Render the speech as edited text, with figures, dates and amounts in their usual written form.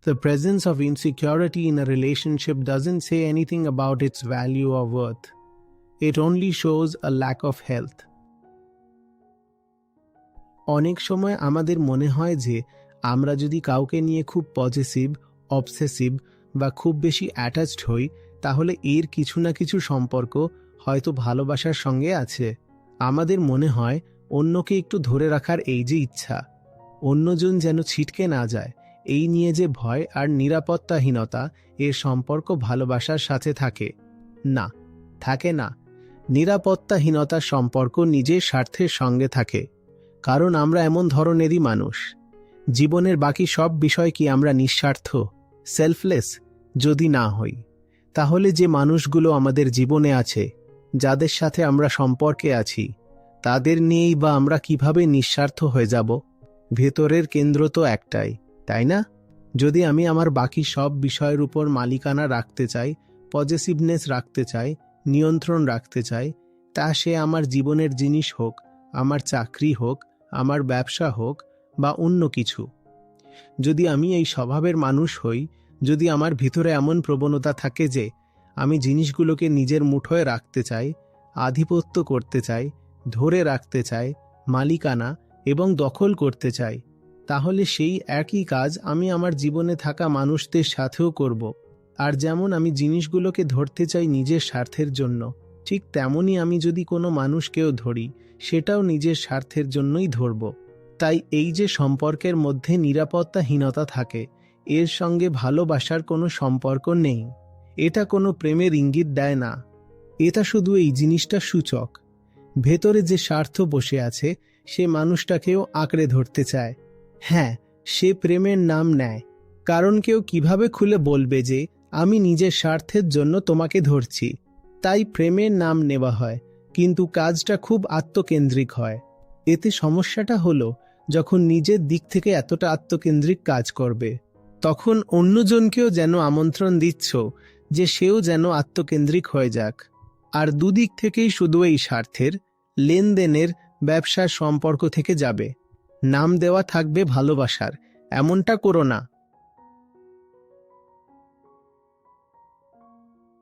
The presence of insecurity in a relationship doesn't say anything about its value or worth. It only shows a lack of health. অনেক সময় আমাদের মনে হয় যে আমরা যদি কাউকে নিয়ে খুব পজেসিভ, অবসেসিভ বা খুব বেশি অ্যাটাচড হই, তাহলে এর কিছু না কিছু সম্পর্ক হয়তো ভালোবাসার সঙ্গে আছে। আমাদের মনে হয় অন্যকে একটু ধরে রাখার এই যে ইচ্ছা, অন্যজন যেন ছিটকে না যায়, এই নিয়ে যে ভয় আর নিরাপত্তাহীনতা, এর সম্পর্ক ভালোবাসার সাথে থাকে না। থাকে না। নিরাপত্তাহীনতার সম্পর্ক নিজের স্বার্থের সঙ্গে থাকে, কারণ আমরা এমন ধরনেরই মানুষ। জীবনের বাকি সব বিষয় কি আমরা নিঃস্বার্থ, সেলফলেস যদি না হই, তাহলে যে মানুষগুলো আমাদের জীবনে আছে, যাদের সাথে আমরা সম্পর্কে আছি, তাদের নিয়েই বা আমরা কিভাবে নিঃস্বার্থ হয়ে যাব? ভেতরের কেন্দ্র তো একটাই, তাই না? যদি আমি আমার বাকি সব বিষয়ের উপর মালিকানা রাখতে চাই, পজেসিভনেস রাখতে চাই, নিয়ন্ত্রণ রাখতে চাই, তা সে আমার জীবনের জিনিস হোক, আমার চাকরি হোক, আমার ব্যবসা হোক বা অন্য কিছু। যদি আমি এই স্বভাবের মানুষ হই, যদি আমার ভিতরে এমন প্রবণতা থাকে যে আমি জিনিসগুলোকে নিজের মুঠোয় রাখতে চাই, আধিপত্য করতে চাই, ধরে রাখতে চাই, মালিকানা এবং দখল করতে চাই, তাহলে সেই একই কাজ আমি আমার জীবনে থাকা মানুষদের সাথেও করব। আর যেমন আমি জিনিসগুলোকে ধরতে চাই নিজের স্বার্থের জন্য, ঠিক তেমনই আমি যদি কোনো মানুষকেও ধরি, সেটাও নিজের স্বার্থের জন্যই ধরব। তাই এই যে সম্পর্কের মধ্যে নিরাপত্তাহীনতা থাকে, এর সঙ্গে ভালোবাসার কোনো সম্পর্ক নেই। এটা কোনো প্রেমের ইঙ্গিত দেয় না। এটা শুধু এই জিনিসটা সূচক, ভেতরে যে স্বার্থ বসে আছে, সে মানুষটাকেও আঁকড়ে ধরতে চায়। হ্যাঁ, সে প্রেমের নাম নেয়, কারণ কেউ কিভাবে খুলে বলবে যে আমি নিজের স্বার্থের জন্য তোমাকে ধরছি। তাই প্রেমের নাম নেওয়া হয়, কিন্তু কাজটা খুব আত্মকেন্দ্রিক হয়। এতে সমস্যাটা হলো, যখন নিজের দিক থেকে এতটা আত্মকেন্দ্রিক কাজ করবে, তখন অন্যজনকেও যেন আমন্ত্রণ দিচ্ছ যে সেও যেন আত্মকেন্দ্রিক হয়ে যাক। আর দুদিক থেকেই শুধু এই স্বার্থের, লেনদেনের, ব্যবসার সম্পর্ক থেকে যাবে। নাম দেওয়া থাকবে ভালোবাসার, এমনটা করো না।